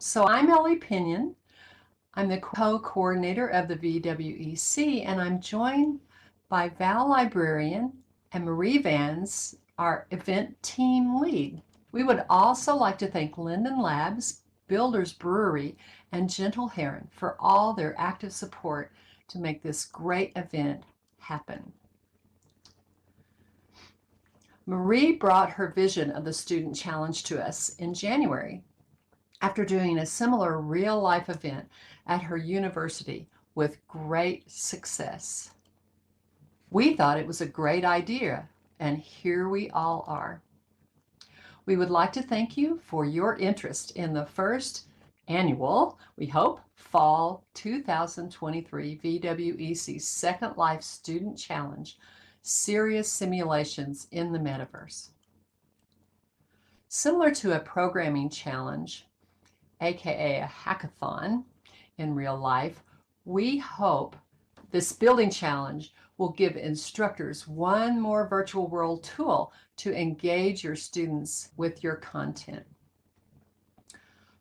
So I'm Ellie Pinion. I'm the co-coordinator of the VWEC, and I'm joined by Val Librarian and Marie Vans, our event team lead. We would also like to thank Linden Labs, Builders Brewery, and Gentle Heron for all their active support to make this great event happen. Marie brought her vision of the Student Challenge to us in January after doing a similar real-life event at her university with great success. We thought it was a great idea, and here we all are. We would like to thank you for your interest in the first annual, we hope, Fall 2023 VWEC Second Life Student Challenge, Serious Simulations in the Metaverse. Similar to a programming challenge, aka a hackathon in real life, we hope this building challenge will give instructors one more virtual world tool to engage your students with your content.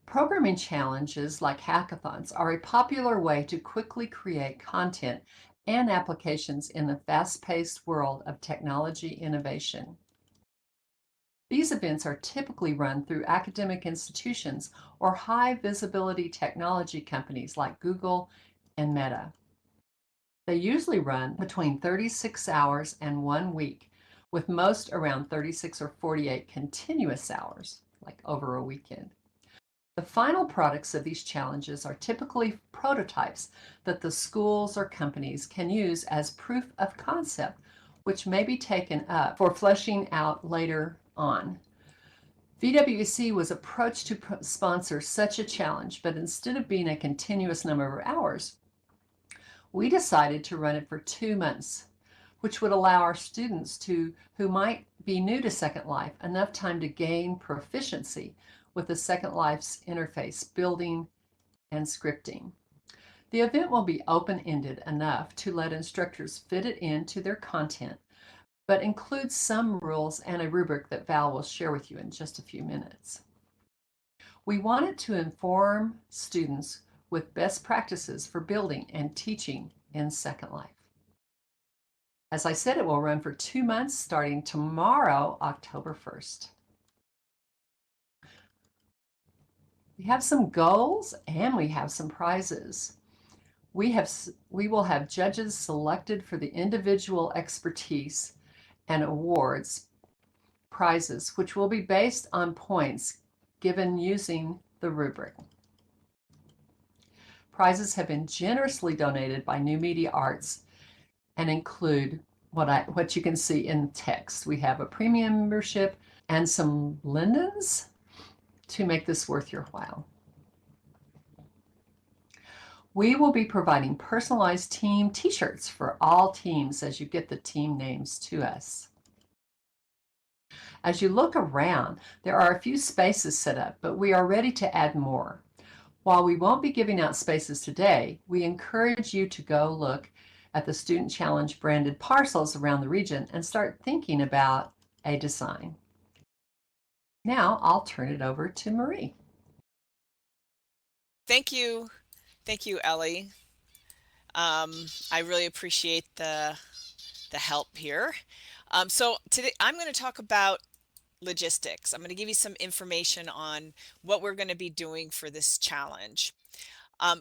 Programming challenges like hackathons are a popular way to quickly create content and applications in the fast-paced world of technology innovation. These events are typically run through academic institutions or high visibility technology companies like Google and Meta. They usually run between 36 hours and 1 week, with most around 36 or 48 continuous hours, like over a weekend. The final products of these challenges are typically prototypes that the schools or companies can use as proof of concept, which may be taken up for fleshing out later on. VWEC was approached to sponsor such a challenge, but instead of being a continuous number of hours, we decided to run it for 2 months, which would allow our students who might be new to Second Life enough time to gain proficiency with the Second Life's interface, building and scripting. The event will be open-ended enough to let instructors fit it into their content, but includes some rules and a rubric that Val will share with you in just a few minutes. We wanted to inform students with best practices for building and teaching in Second Life. As I said, it will run for 2 months starting tomorrow, October 1st. We have some goals and we have some prizes. We will have judges selected for the individual expertise and awards prizes, which will be based on points given using the rubric. Prizes have been generously donated by New Media Arts and include what you can see in text. We have a premium membership and some lindens to make this worth your while. We will be providing personalized team t-shirts for all teams as you get the team names to us. As you look around, there are a few spaces set up, but we are ready to add more. While we won't be giving out spaces today, we encourage you to go look at the Student Challenge branded parcels around the region and start thinking about a design. Now I'll turn it over to Marie. Thank you. Thank you, Ellie. I really appreciate the help here. So today I'm going to talk about logistics. I'm going to give you some information on what we're going to be doing for this challenge.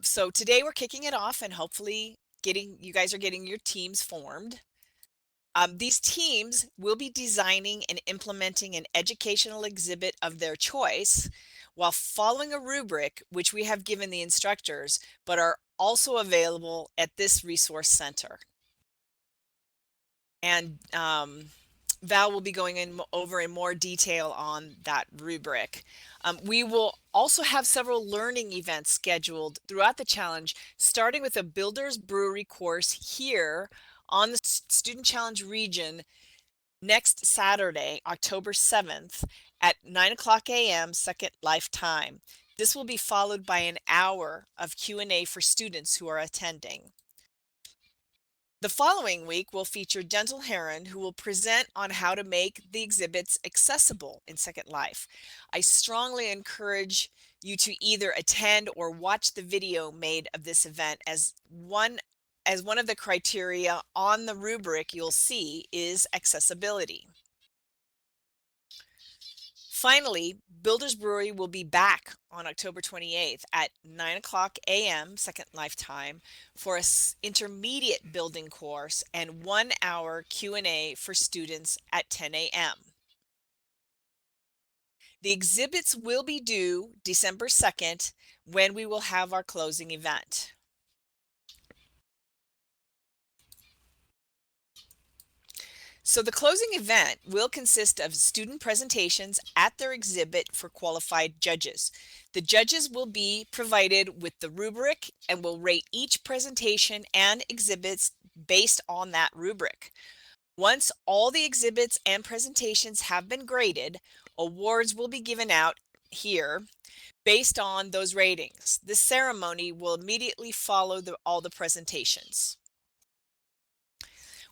So today we're kicking it off and hopefully you guys are getting your teams formed. These teams will be designing and implementing an educational exhibit of their choice while following a rubric which we have given the instructors, but are also available at this resource center. And Val will be going over in more detail on that rubric. We will also have several learning events scheduled throughout the challenge, starting with a Builders Brewery course here on the Student Challenge region next Saturday, October 7th at 9:00 a.m. Second Life time. This will be followed by an hour of Q&A for students who are attending. The following week will feature Dental Heron, who will present on how to make the exhibits accessible in Second Life. I strongly encourage you to either attend or watch the video made of this event, as one of the criteria on the rubric you'll see is accessibility. Finally, Builders Brewery will be back on October 28th at 9 a.m. Second Life time for an intermediate building course and 1 hour Q&A for students at 10 a.m. The exhibits will be due December 2nd, when we will have our closing event. So the closing event will consist of student presentations at their exhibit for qualified judges. The judges will be provided with the rubric and will rate each presentation and exhibits based on that rubric. Once all the exhibits and presentations have been graded, awards will be given out here based on those ratings. This ceremony will immediately follow all the presentations.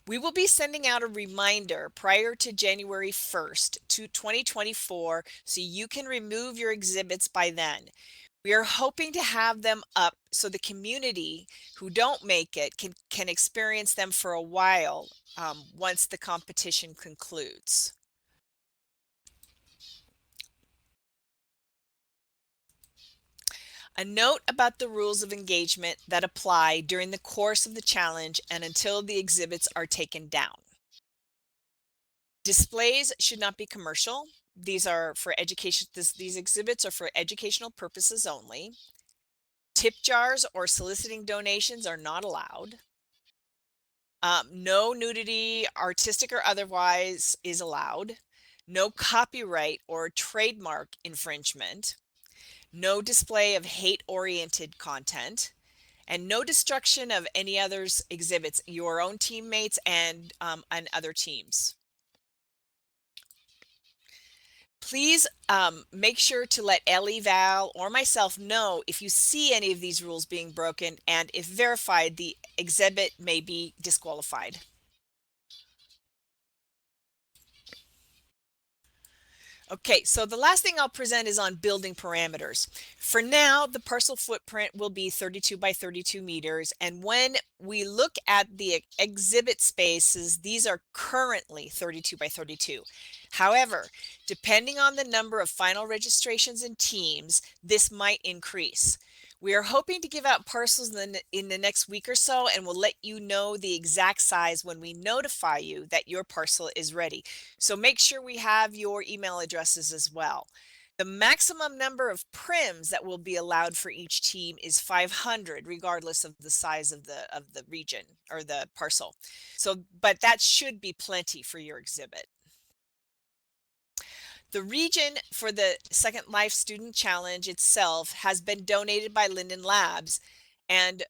We will be sending out a reminder prior to January 1st to 2024 so you can remove your exhibits by then. We are hoping to have them up so the community who don't make it can experience them for a while once the competition concludes. A note about the rules of engagement that apply during the course of the challenge and until the exhibits are taken down. Displays should not be commercial. These are for education. These exhibits are for educational purposes only. Tip jars or soliciting donations are not allowed. No nudity, artistic or otherwise, is allowed. No copyright or trademark infringement. No display of hate-oriented content, and no destruction of any others exhibits, your own teammates and other teams. Please make sure to let Ellie, Val, or myself know if you see any of these rules being broken, and if verified, the exhibit may be disqualified. Okay, so the last thing I'll present is on building parameters. For now, the parcel footprint will be 32 by 32 meters. And when we look at the exhibit spaces, these are currently 32 by 32. However, depending on the number of final registrations and teams, this might increase. We are hoping to give out parcels in the next week or so, and we'll let you know the exact size when we notify you that your parcel is ready. So make sure we have your email addresses as well. The maximum number of prims that will be allowed for each team is 500, regardless of the size of the region or the parcel. So, but that should be plenty for your exhibit. The region for the Second Life Student Challenge itself has been donated by Linden Labs, and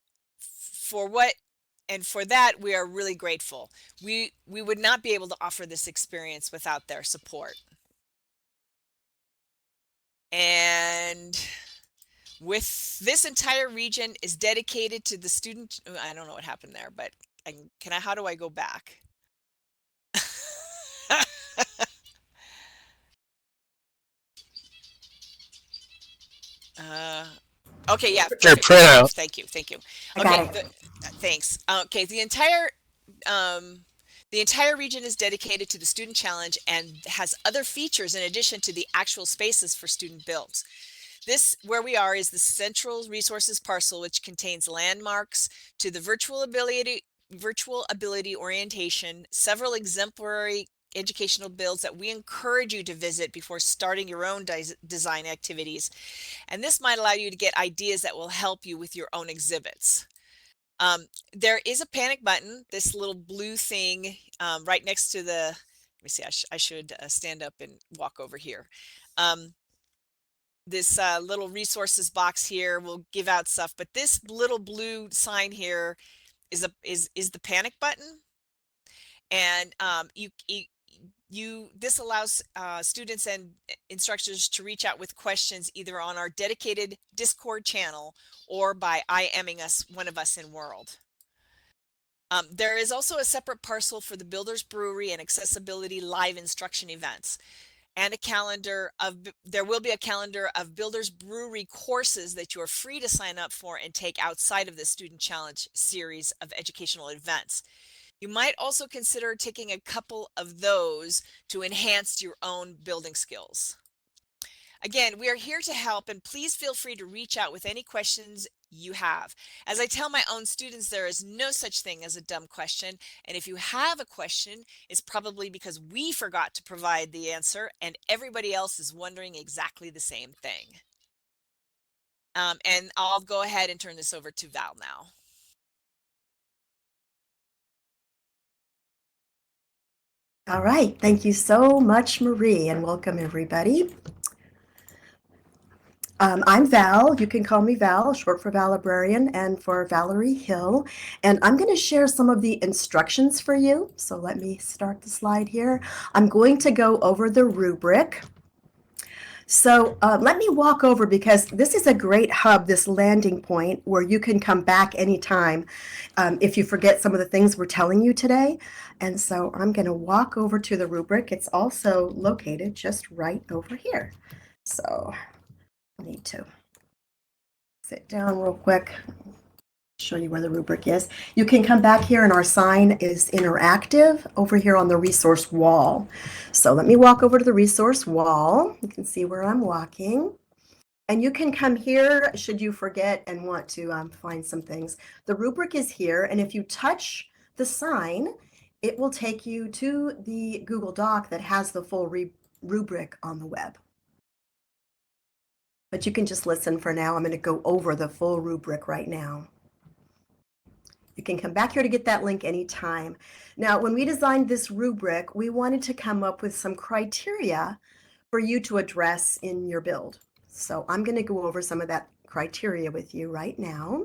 for that we are really grateful. We would not be able to offer this experience without their support. And with this entire region is dedicated to the student. I don't know what happened there, but how do I go back? Okay, yeah, Your perfect. printout. Thank you. I Okay, got it. thanks. Okay, the entire region is dedicated to the Student Challenge and has other features in addition to the actual spaces for student builds. This, where we are, is the Central Resources parcel, which contains landmarks to the virtual ability orientation, several exemplary educational builds that we encourage you to visit before starting your own design activities. And this might allow you to get ideas that will help you with your own exhibits. There is a panic button, this little blue thing right next to the, let me see, I should stand up and walk over here. This little resources box here will give out stuff, but this little blue sign here is the panic button. And this allows students and instructors to reach out with questions either on our dedicated Discord channel or by IMing one of us in World. There is also a separate parcel for the Builders Brewery and Accessibility live instruction events, and a calendar of, there will be a calendar of Builders Brewery courses that you are free to sign up for and take outside of the Student Challenge series of educational events. You might also consider taking a couple of those to enhance your own building skills. Again, we are here to help, and please feel free to reach out with any questions you have. As I tell my own students, there is no such thing as a dumb question. And if you have a question, it's probably because we forgot to provide the answer and everybody else is wondering exactly the same thing. And I'll go ahead and turn this over to Val now. All right, thank you so much, Marie, and welcome everybody. I'm Val. You can call me Val, short for Val Librarian and for Valerie Hill. And I'm going to share some of the instructions for you. So let me start the slide here. I'm going to go over the rubric. So let me walk over, because this is a great hub, this landing point where you can come back anytime if you forget some of the things we're telling you today. And so I'm going to walk over to the rubric. It's also located just right over here. So I need to sit down real quick, show you where the rubric is. You can come back here, and our sign is interactive over here on the resource wall. So let me walk over to the resource wall. You can see where I'm walking. And you can come here should you forget and want to find some things. The rubric is here, and if you touch the sign, it will take you to the Google Doc that has the full rubric on the web. But you can just listen for now. I'm going to go over the full rubric right now. You can come back here to get that link anytime. Now, when we designed this rubric, we wanted to come up with some criteria for you to address in your build. So I'm going to go over some of that criteria with you right now.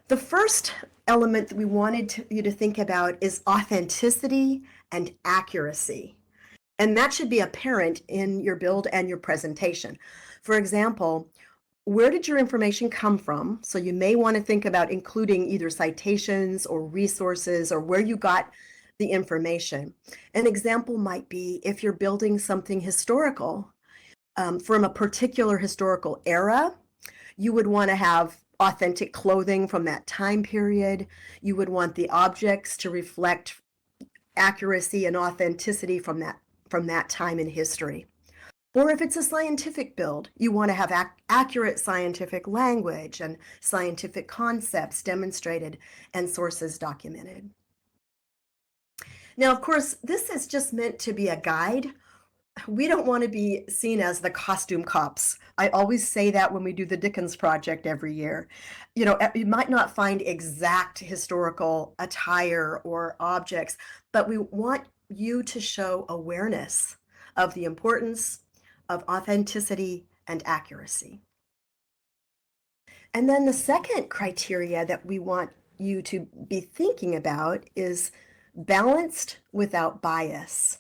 The first element that we wanted you to think about is authenticity and accuracy. And that should be apparent in your build and your presentation. For example, where did your information come from? So you may want to think about including either citations or resources or where you got the information. An example might be if you're building something historical from a particular historical era, you would want to have authentic clothing from that time period. You would want the objects to reflect accuracy and authenticity from that time in history. Or if it's a scientific build, you want to have accurate scientific language and scientific concepts demonstrated and sources documented. Now, of course, this is just meant to be a guide. We don't want to be seen as the costume cops. I always say that when we do the Dickens Project every year. You know, you might not find exact historical attire or objects, but we want you to show awareness of the importance of authenticity and accuracy. And then the second criteria that we want you to be thinking about is balanced without bias.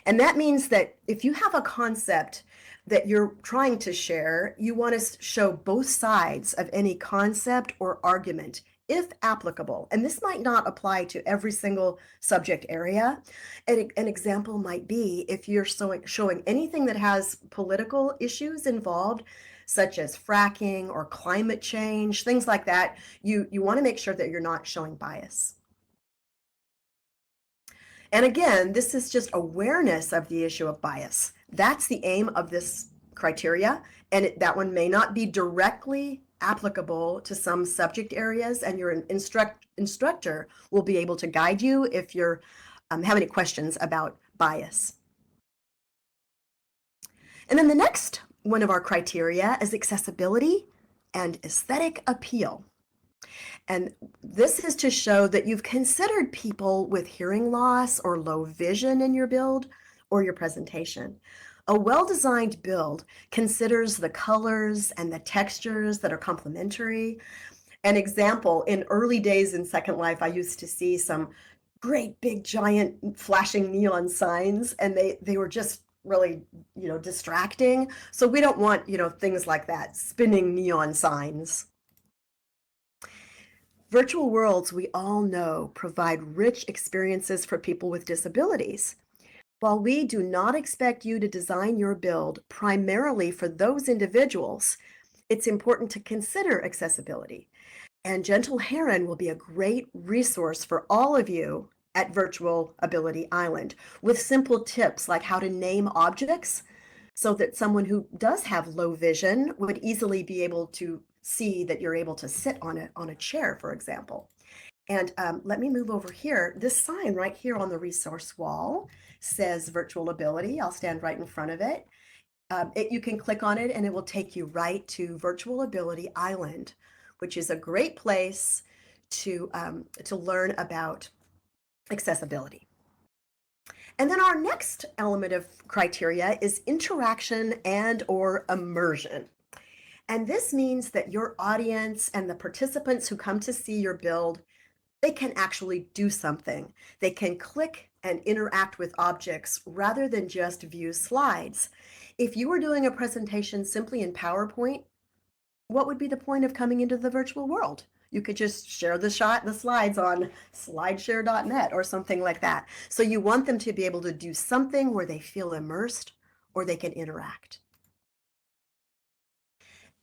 And that means that if you have a concept that you're trying to share, you want to show both sides of any concept or argument, if applicable. And this might not apply to every single subject area. An example might be if you're showing anything that has political issues involved, such as fracking or climate change, things like that, you want to make sure that you're not showing bias. And again, this is just awareness of the issue of bias. That's the aim of this criteria, and that one may not be directly applicable to some subject areas, and your instructor will be able to guide you if you have any questions about bias. And then the next one of our criteria is accessibility and aesthetic appeal. And this is to show that you've considered people with hearing loss or low vision in your build or your presentation. A well-designed build considers the colors and the textures that are complementary. An example, in early days in Second Life, I used to see some great big giant flashing neon signs, and they were just really, distracting. So we don't want, things like that, spinning neon signs. Virtual worlds, we all know, provide rich experiences for people with disabilities. While we do not expect you to design your build primarily for those individuals, it's important to consider accessibility. And Gentle Heron will be a great resource for all of you at Virtual Ability Island with simple tips like how to name objects so that someone who does have low vision would easily be able to see that you're able to sit on a chair, for example. And let me move over here. This sign right here on the resource wall says Virtual Ability. I'll stand right in front of it. You can click on it and it will take you right to Virtual Ability Island, which is a great place to learn about accessibility. And then our next element of criteria is interaction and or immersion. And this means that your audience and the participants who come to see your build, they can actually do something. They can click and interact with objects rather than just view slides. If you were doing a presentation simply in PowerPoint, what would be the point of coming into the virtual world? You could just share the slides on slideshare.net or something like that. So you want them to be able to do something where they feel immersed or they can interact.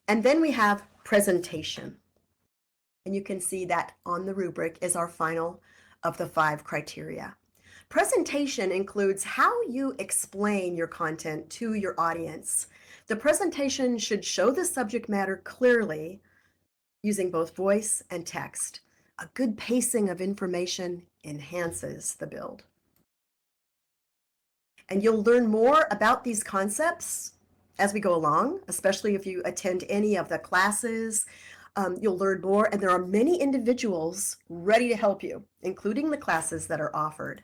And then we have presentation. And you can see that on the rubric is our final of the 5 criteria. Presentation includes how you explain your content to your audience. The presentation should show the subject matter clearly using both voice and text. A good pacing of information enhances the build. And you'll learn more about these concepts as we go along, especially if you attend any of the classes. You'll learn more, and there are many individuals ready to help you, including the classes that are offered.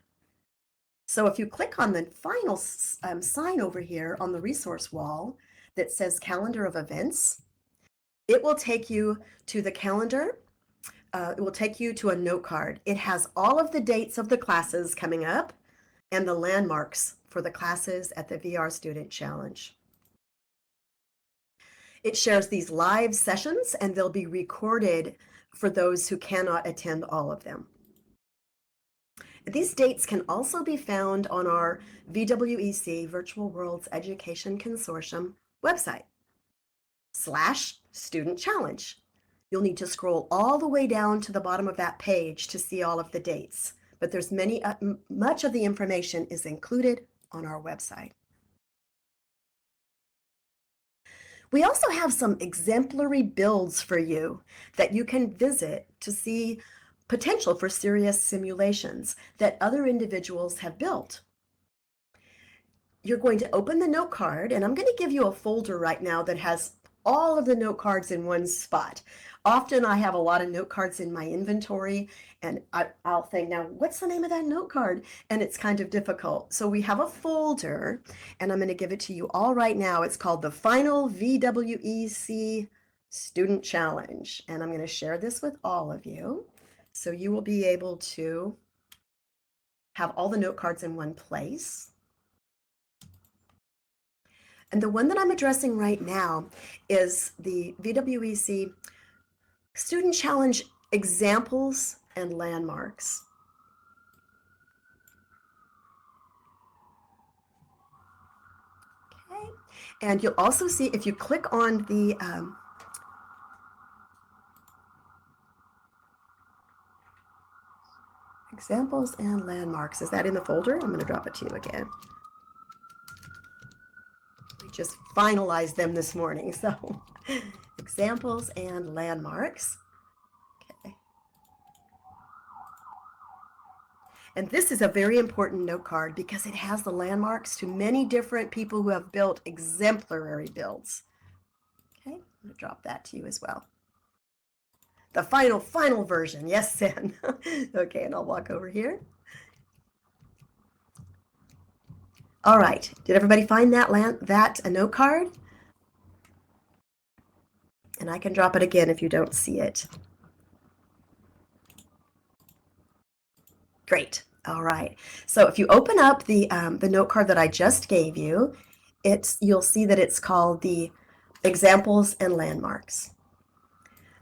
So if you click on the final sign over here on the resource wall that says Calendar of Events, it will take you to the calendar. It will take you to a note card. It has all of the dates of the classes coming up and the landmarks for the classes at the VR Student Challenge. It shares these live sessions and they'll be recorded for those who cannot attend all of them. These dates can also be found on our VWEC Virtual Worlds Education Consortium website /Student Challenge. You'll need to scroll all the way down to the bottom of that page to see all of the dates, but there's much of the information is included on our website. We also have some exemplary builds for you that you can visit to see potential for serious simulations that other individuals have built. You're going to open the note card, and I'm going to give you a folder right now that has all of the note cards in one spot. Often I have a lot of note cards in my inventory, and I'll think, now, what's the name of that note card? And it's kind of difficult. So we have a folder, and I'm going to give it to you all right now. It's called the Final VWEC Student Challenge, and I'm going to share this with all of you. So you will be able to have all the note cards in one place. And the one that I'm addressing right now is the VWEC Student Challenge Examples and Landmarks. Okay, and you'll also see if you click on the Examples and Landmarks. Is that in the folder? I'm going to drop it to you again. We just finalized them this morning, so Examples and Landmarks. Okay. And this is a very important note card because it has the landmarks to many different people who have built exemplary builds. Okay, I'm going to drop that to you as well. The final version. Yes, Sen. Okay, and I'll walk over here. All right. Did everybody find that a note card? And I can drop it again if you don't see it. Great. All right. So if you open up the note card that I just gave you, you'll see that it's called the Examples and Landmarks.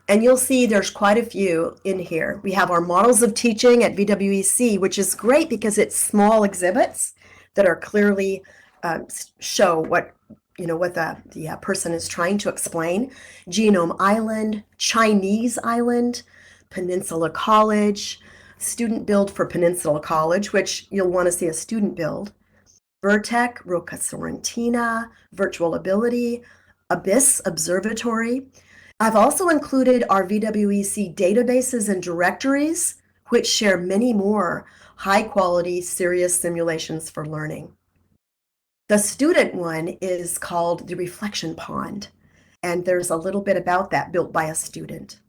And you'll see there's quite a few in here. We have our models of teaching at VWEC, which is great because it's small exhibits that are clearly show what the person is trying to explain. Genome Island, Chinese Island, Peninsula College, student build for Peninsula College, which you'll want to see a student build. Vertec, Roca Sorrentina, Virtual Ability, Abyss Observatory. I've also included our VWEC databases and directories, which share many more high-quality, serious simulations for learning. The student one is called the Reflection Pond, and there's a little bit about that built by a student.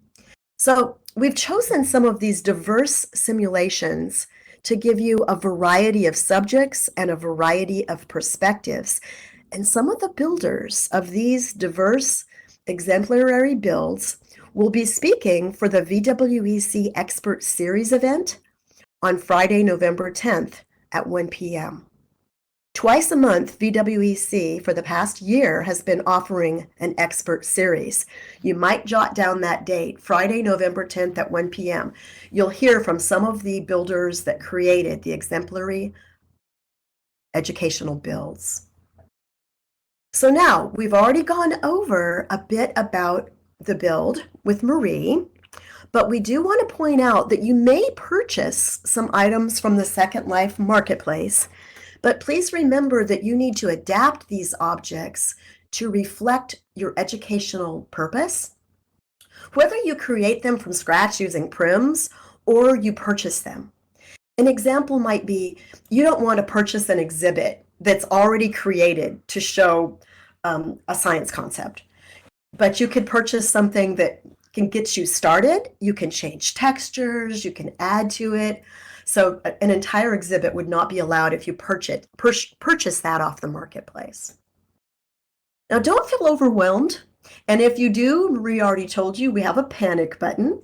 So we've chosen some of these diverse simulations to give you a variety of subjects and a variety of perspectives. And some of the builders of these diverse exemplary builds will be speaking for the VWEC Expert Series event on Friday, November 10th at 1 p.m. Twice a month, VWEC for the past year has been offering an expert series. You might jot down that date, Friday, November 10th at 1 p.m. You'll hear from some of the builders that created the exemplary educational builds. So now we've already gone over a bit about the build with Marie, but we do want to point out that you may purchase some items from the Second Life Marketplace. But please remember that you need to adapt these objects to reflect your educational purpose. Whether you create them from scratch using prims or you purchase them. An example might be you don't want to purchase an exhibit that's already created to show a science concept, but you could purchase something that can get you started. You can change textures, you can add to it. So an entire exhibit would not be allowed if you purchase that off the marketplace. Now, don't feel overwhelmed. And if you do, Marie already told you, we have a panic button.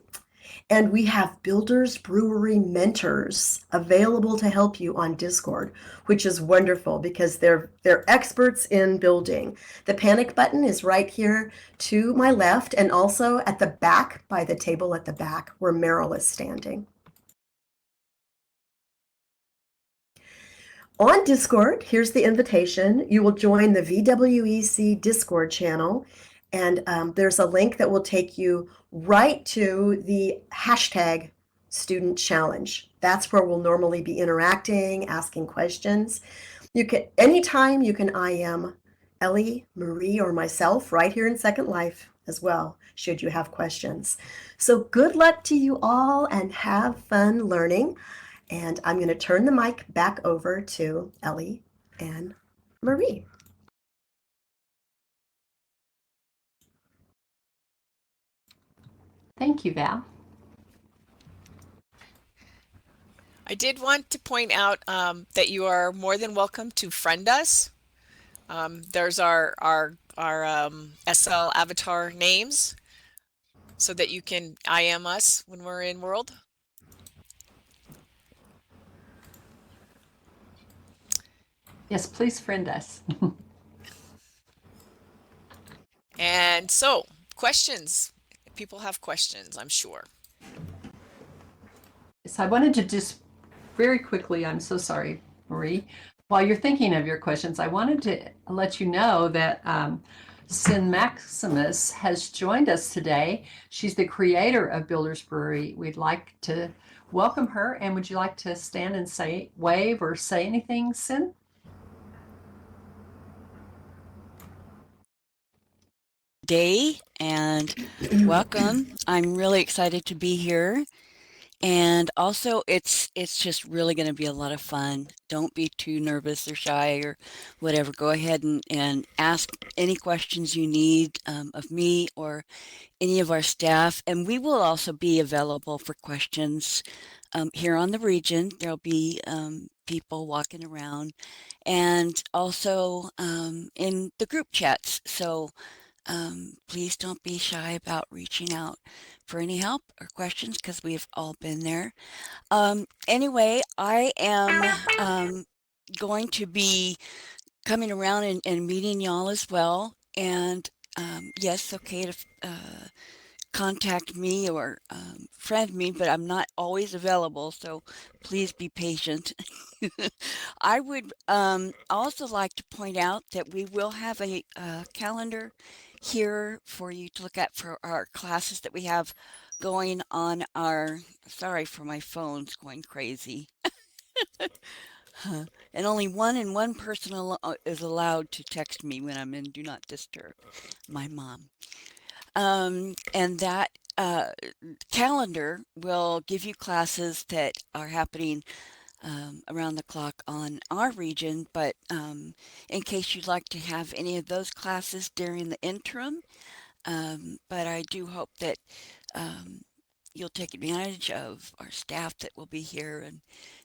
And we have Builders Brewery mentors available to help you on Discord, which is wonderful because they're experts in building. The panic button is right here to my left and also at the back by the table at the back where Meryl is standing. On Discord, here's the invitation. You will join the VWEC Discord channel, and there's a link that will take you right to the hashtag student challenge. That's where we'll normally be interacting, asking questions. You can anytime you can IM Ellie, Marie, or myself right here in Second Life as well, should you have questions. So good luck to you all and have fun learning. And I'm going to turn the mic back over to Ellie and Marie. Thank you, Val. I did want to point out that you are more than welcome to friend us. There's our SL avatar names so that you can IM us when we're in World. Yes, please friend us. And so, questions. People have questions, I'm sure. So I wanted to just very quickly, I'm so sorry, Marie. While you're thinking of your questions, I wanted to let you know that Sin Maximus has joined us today. She's the creator of Builders Brewery. We'd like to welcome her. And would you like to stand and say, wave or say anything, Sin? Day and welcome. I'm really excited to be here. And also it's just really going to be a lot of fun. Don't be too nervous or shy or whatever. Go ahead and ask any questions you need of me or any of our staff. And we will also be available for questions here on the region. There'll be people walking around and also in the group chats. So please don't be shy about reaching out for any help or questions because we've all been there. Anyway, I am going to be coming around and meeting y'all as well. And yes, okay to contact me or friend me, but I'm not always available, so please be patient. I would also like to point out that we will have a calendar here for you to look at for our classes that we have going on our, sorry for my phone's going crazy. And only one person is allowed to text me when I'm in Do Not Disturb, my mom. And that calendar will give you classes that are happening around the clock on our region, but in case you'd like to have any of those classes during the interim, but I do hope that um, you'll take advantage of our staff that will be here and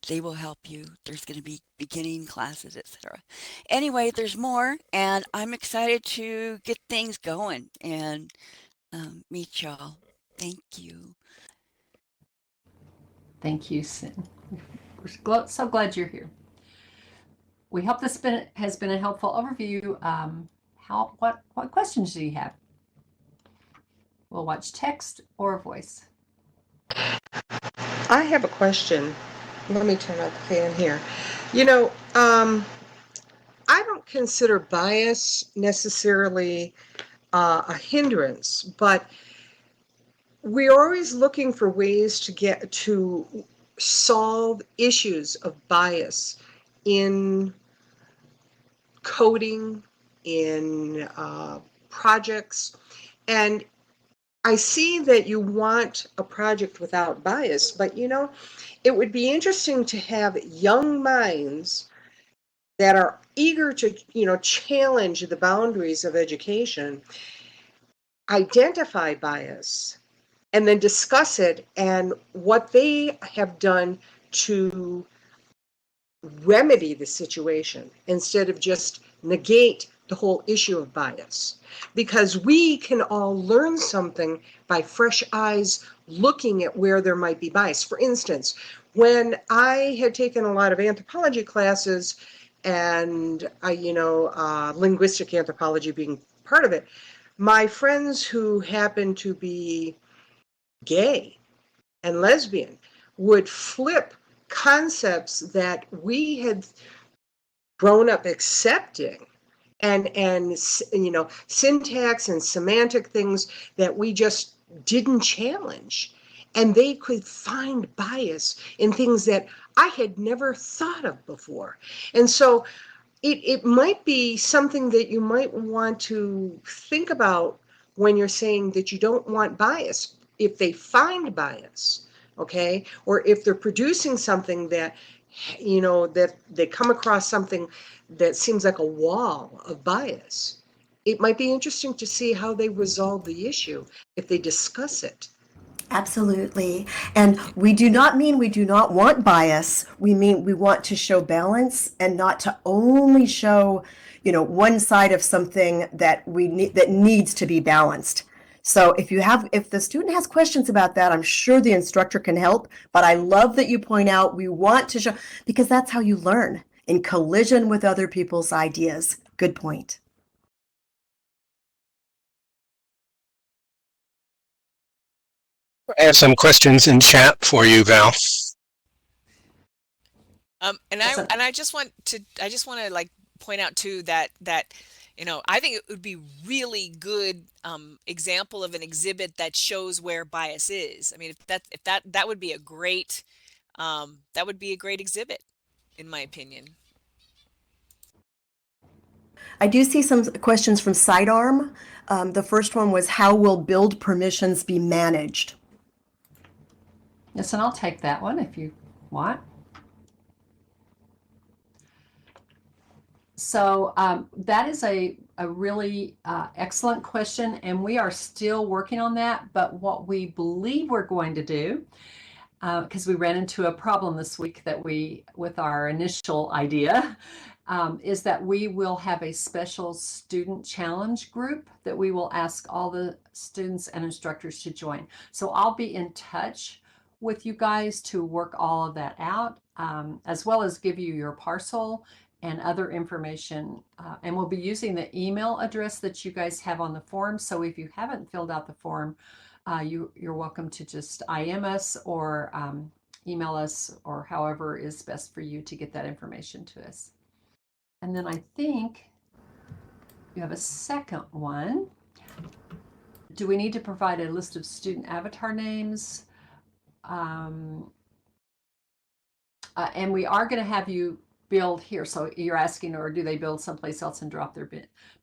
they will help you. There's going to be beginning classes, etc. Anyway, there's more, and I'm excited to get things going and meet y'all. Thank you. Thank you, Sin. We're so glad you're here. We hope this has been a helpful overview. What questions do you have? We'll watch text or voice. I have a question. Let me turn out the fan here. I don't consider bias necessarily a hindrance, but we're always looking for ways to get to solve issues of bias in coding, in projects. And I see that you want a project without bias, but it would be interesting to have young minds that are eager to, challenge the boundaries of education, identify bias, and then discuss it and what they have done to remedy the situation instead of just negate the whole issue of bias. Because we can all learn something by fresh eyes looking at where there might be bias. For instance, when I had taken a lot of anthropology classes and linguistic anthropology being part of it, my friends who happened to be gay and lesbian would flip concepts that we had grown up accepting and syntax and semantic things that we just didn't challenge, and they could find bias in things that I had never thought of before. And so it might be something that you might want to think about when you're saying that you don't want bias. If they find bias, okay, or if they're producing something that that they come across something that seems like a wall of bias, it might be interesting to see how they resolve the issue if they discuss it. Absolutely. And we do not mean we do not want bias. We mean we want to show balance and not to only show, one side of something that that needs to be balanced. So if the student has questions about that, I'm sure the instructor can help. But I love that you point out we want to show, because that's how you learn, in collision with other people's ideas. Good point. I have some questions in chat for you, Val. I just want to like point out too that I think it would be really good example of an exhibit that shows where bias is. I mean, if that would be a great exhibit, in my opinion. I do see some questions from Sidearm. The first one was, how will build permissions be managed? Yes, and I'll take that one if you want. So that is a really excellent question, and we are still working on that. But what we believe we're going to do, because we ran into a problem this week with our initial idea, is that we will have a special student challenge group that we will ask all the students and instructors to join. So I'll be in touch with you guys to work all of that out, as well as give you your parcel and other information. And we'll be using the email address that you guys have on the form. So if you haven't filled out the form, you're welcome to just IM us or email us, or however is best for you to get that information to us. And then I think you have a second one. Do we need to provide a list of student avatar names? And we are going to have you build here. So you're asking, or do they build someplace else and drop their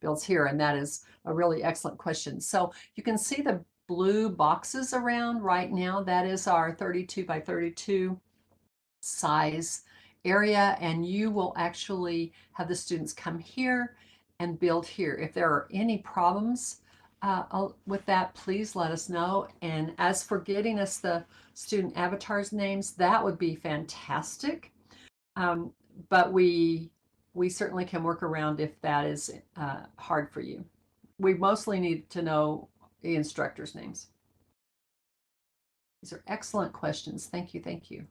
builds here? And that is a really excellent question. So you can see the blue boxes around right now. That is our 32 by 32 size area. And you will actually have the students come here and build here. If there are any problems with that, please let us know. And as for getting us the student avatars names, that would be fantastic. But we certainly can work around if that is hard for you. We mostly need to know the instructors' names. These are excellent questions. Thank you. Thank you.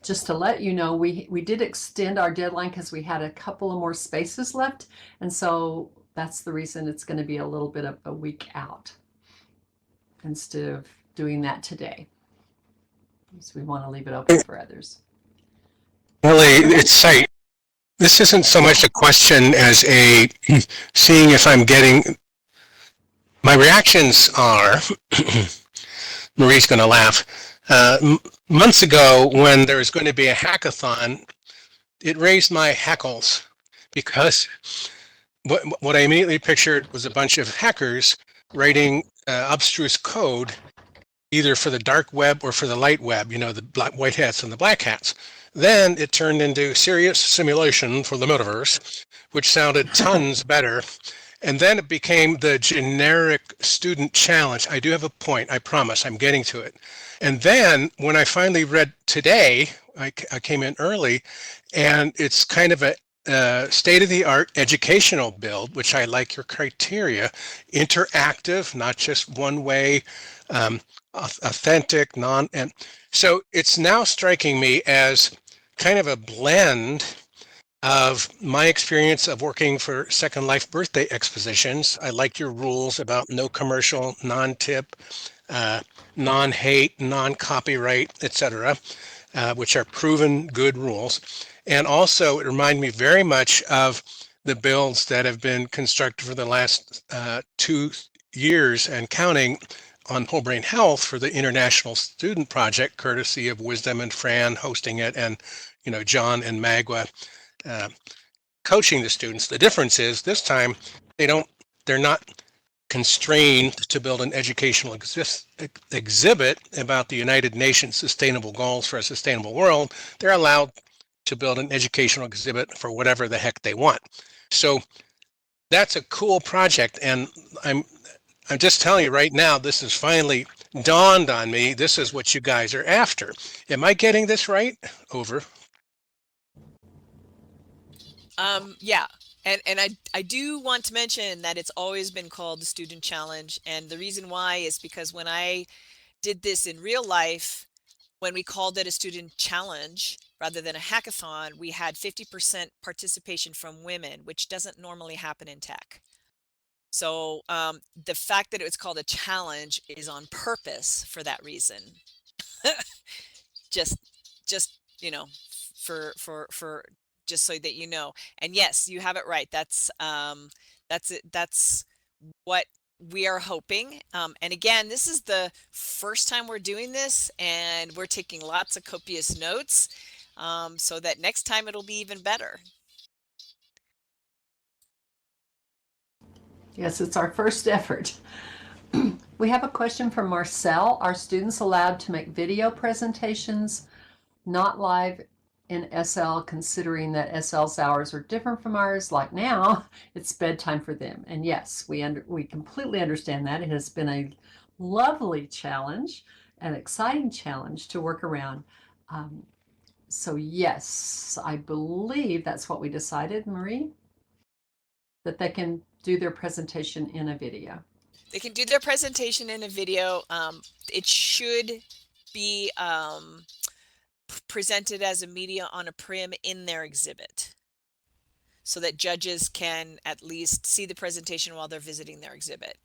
Just to let you know, we did extend our deadline because we had a couple of more spaces left. And so that's the reason it's going to be a little bit of a week out instead of doing that today. So we want to leave it open for others. Really, this isn't so much a question as a seeing if I'm getting, my reactions are, Marie's going to laugh. Months ago, when there was going to be a hackathon, it raised my hackles because what I immediately pictured was a bunch of hackers writing abstruse code, either for the dark web or for the light web, the white hats and the black hats. Then it turned into serious simulation for the metaverse, which sounded tons better. And then it became the generic student challenge. I do have a point, I promise, I'm getting to it. And then when I finally read today, I came in early, and it's kind of a state-of-the-art educational build, which I like your criteria, interactive, not just one way, authentic, and so it's now striking me as kind of a blend of my experience of working for Second Life birthday expositions. I like your rules about no commercial, non-tip, non-hate, non-copyright, etc., which are proven good rules. And also it reminded me very much of the builds that have been constructed for the last 2 years and counting on Whole Brain Health for the International Student Project, courtesy of Wisdom and Fran hosting it, and John and Magua coaching the students. The difference is this time they're not constrained to build an educational exhibit about the United Nations Sustainable Goals for a Sustainable World. They're allowed to build an educational exhibit for whatever the heck they want. So that's a cool project, and I'm just telling you right now, this has finally dawned on me. This is what you guys are after. Am I getting this right? Over. Yeah. And I do want to mention that it's always been called the Student Challenge. And the reason why is because when I did this in real life, when we called it a Student Challenge rather than a hackathon, we had 50% participation from women, which doesn't normally happen in tech. So the fact that it was called a challenge is on purpose for that reason. just for just so that you know. And yes, you have it right. That's it. That's what we are hoping. And again, this is the first time we're doing this, and we're taking lots of copious notes so that next time it'll be even better. Yes, it's our first effort. We have a question from Marcel. Are students allowed to make video presentations, not live in SL, considering that SL's hours are different from ours? Like now, it's bedtime for them. And yes, we completely understand that. It has been a lovely challenge, an exciting challenge to work around. So yes, I believe that's what we decided, Marie, that they can do their presentation in a video. They can do their presentation in a video. It should be presented as a media on a prim in their exhibit, so that judges can at least see the presentation while they're visiting their exhibit.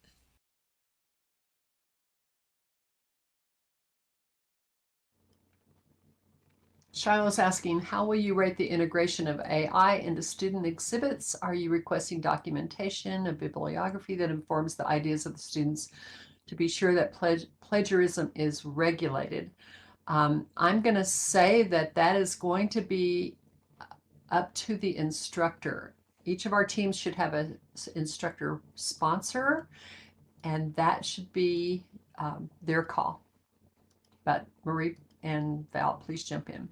Shiloh's asking, how will you rate the integration of AI into student exhibits? Are you requesting documentation, a bibliography that informs the ideas of the students to be sure that plagiarism is regulated? I'm going to say that that is going to be up to the instructor. Each of our teams should have an instructor sponsor, and that should be their call. But Marie and Val, please jump in.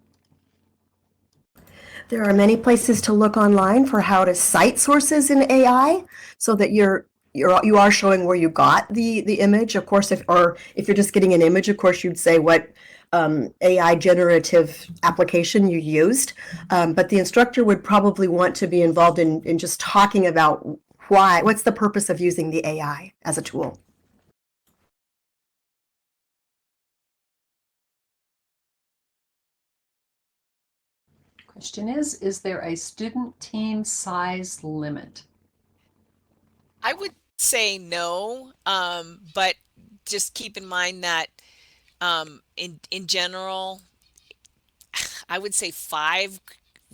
There are many places to look online for how to cite sources in AI so that you are showing where you got the image. Of course, if you're just getting an image, of course you'd say what AI generative application you used. But the instructor would probably want to be involved in just talking about what's the purpose of using the AI as a tool. Question is there a student team size limit? I would say no, but just keep in mind that in general, I would say 5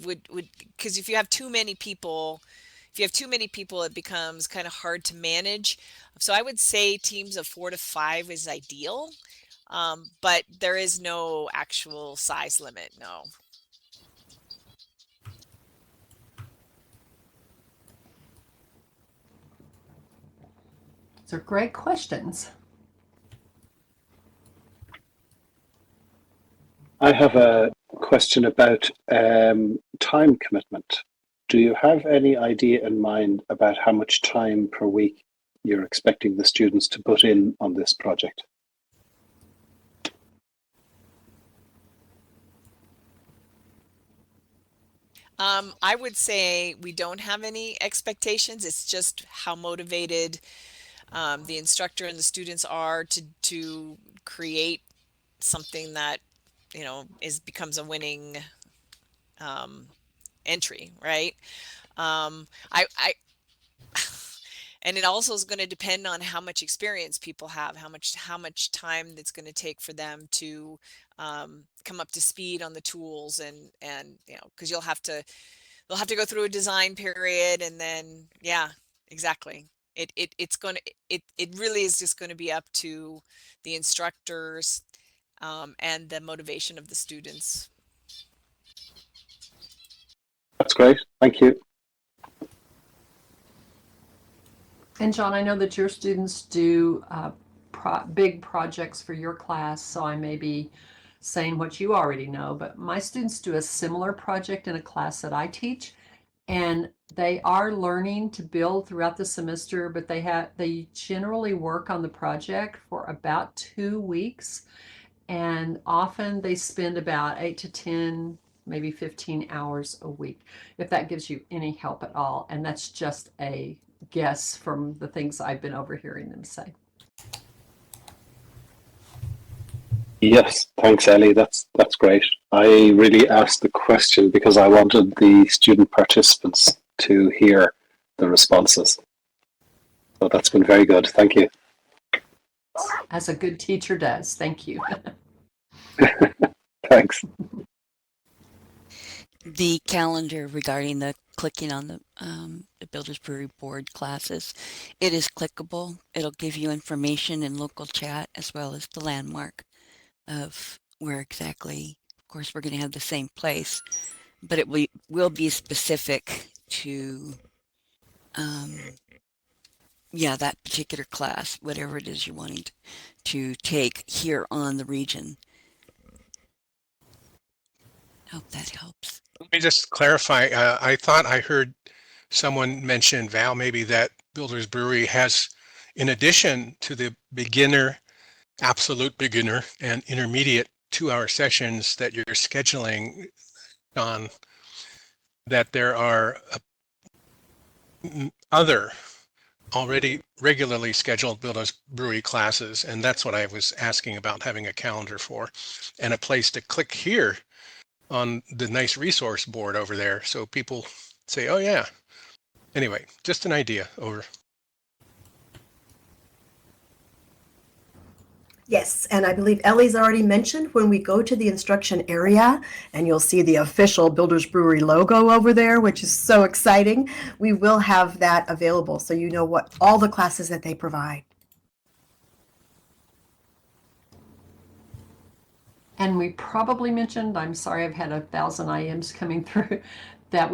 would because if you have too many people, it becomes kind of hard to manage. So I would say teams of 4 to 5 is ideal, but there is no actual size limit. No. These are great questions. I have a question about time commitment. Do you have any idea in mind about how much time per week you're expecting the students to put in on this project? I would say we don't have any expectations. It's just how motivated the instructor and the students are to create something that becomes a winning entry, right? I and it also is going to depend on how much experience people have, how much time it's going to take for them to come up to speed on the tools, and because they'll have to go through a design period, and then exactly. It really is just going to be up to the instructors and the motivation of the students. That's great. Thank you. And John, I know that your students do big projects for your class, so I may be saying what you already know, but my students do a similar project in a class that I teach, and they are learning to build throughout the semester, but they generally work on the project for about 2 weeks, and often they spend about 8 to 10, maybe 15 hours a week, if that gives you any help at all. And that's just a guess from the things I've been overhearing them say. Yes, thanks, Ellie. That's great. I really asked the question because I wanted the student participants to hear the responses. So that's been very good. Thank you. As a good teacher does. Thank you. Thanks. The calendar regarding the clicking on the Builders Brewery Board classes, it is clickable. It'll give you information in local chat as well as the landmark of where exactly. Of course, we're going to have the same place, but it will be specific to that particular class, whatever it is you're wanting to take here on the region. Hope that helps. Let me just clarify. I thought I heard someone mention, Val, maybe that Builders Brewery has, in addition to the beginner, absolute beginner, and intermediate 2-hour sessions that you're scheduling on, that there are other already regularly scheduled Builders Brewery classes. And that's what I was asking about, having a calendar for and a place to click here on the nice resource board over there. So people say, oh yeah. Anyway, just an idea. Over. Yes, and I believe Ellie's already mentioned when we go to the instruction area and you'll see the official Builders Brewery logo over there, which is so exciting. We will have that available so you know what all the classes that they provide. And we probably mentioned, I'm sorry, I've had 1,000 IMs coming through, that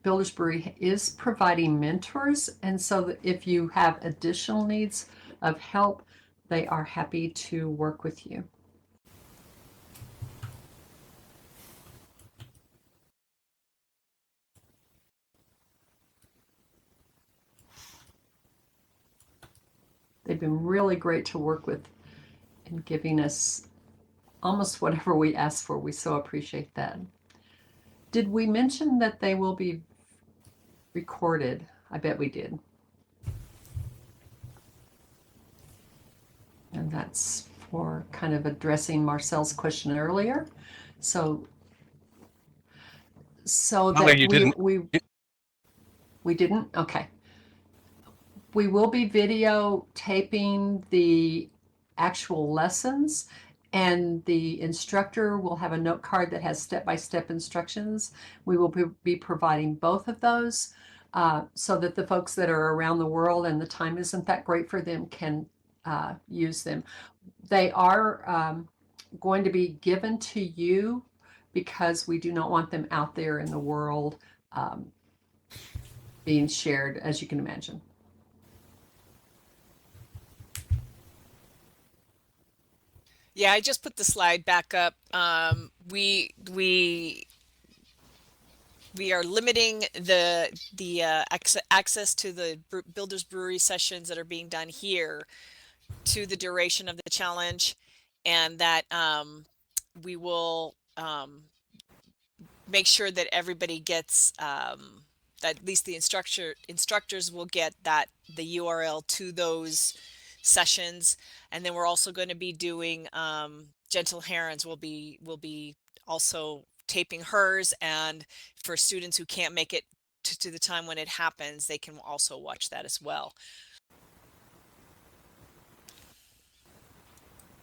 Builders Brewery is providing mentors. And so that if you have additional needs of help, they are happy to work with you. They've been really great to work with in giving us almost whatever we ask for. We so appreciate that. Did we mention that they will be recorded? I bet we did. And that's for kind of addressing Marcel's question earlier. So that you didn't. We didn't? Okay. We will be videotaping the actual lessons, and the instructor will have a note card that has step-by-step instructions. We will be providing both of those so that the folks that are around the world and the time isn't that great for them can use them. They are going to be given to you because we do not want them out there in the world being shared, as you can imagine. Yeah, I just put the slide back up. We are limiting the access to the Builders Brewery sessions that are being done here to the duration of the challenge, and that we will make sure that everybody gets that at least the instructors will get the URL to those sessions. And then we're also going to be doing Gentle Herons will be also taping hers, and for students who can't make it to the time when it happens, they can also watch that as well.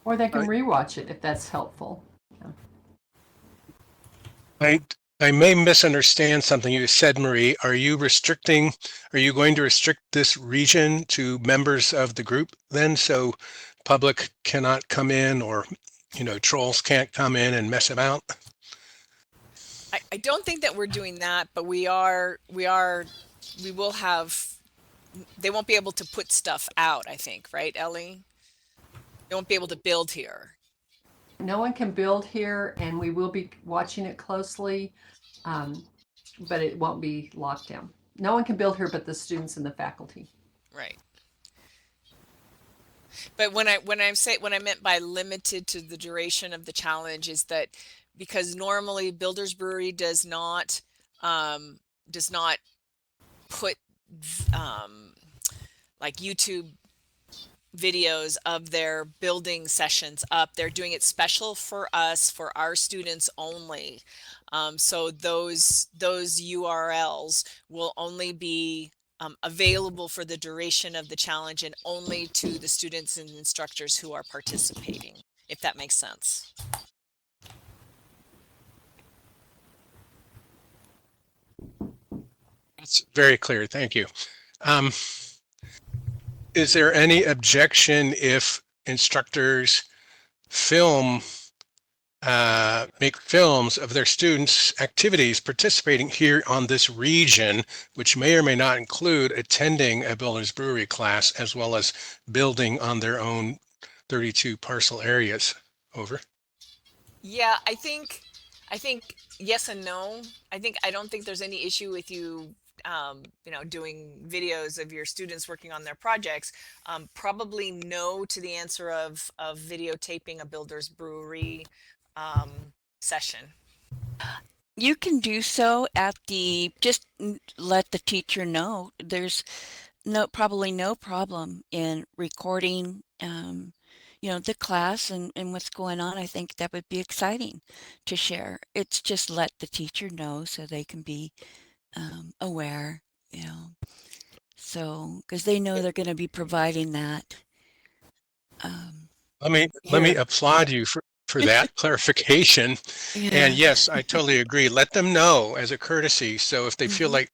Or they can rewatch it if that's helpful. Yeah. I may misunderstand something you said, Marie. Are you going to restrict this region to members of the group then, so public cannot come in, or trolls can't come in and mess about? I don't think that we're doing that, but we will have, they won't be able to put stuff out, I think, right, Ellie? They won't be able to build here. No one can build here, and we will be watching it closely, but it won't be locked down. No one can build here but the students and the faculty. Right. But when I meant by limited to the duration of the challenge is that because normally Builders Brewery does not put like YouTube videos of their building sessions up. They're doing it special for us, for our students only. So those URLs will only be available for the duration of the challenge and only to the students and instructors who are participating, if that makes sense. That's very clear. Thank you. Is there any objection if instructors make films of their students' activities participating here on this region, which may or may not include attending a Builders Brewery class, as well as building on their own 32 parcel areas? Over. Yeah, I think yes and no. I don't think there's any issue with you doing videos of your students working on their projects. Probably no to the answer of videotaping a Builders Brewery session. You can do so at just let the teacher know. There's probably no problem in recording the class and what's going on. I think that would be exciting to share. It's just let the teacher know so they can be aware, so because they know they're going to be providing that. Let me Here. applaud you for that clarification. Yeah. And yes, I totally agree. Let them know as a courtesy. So if they feel like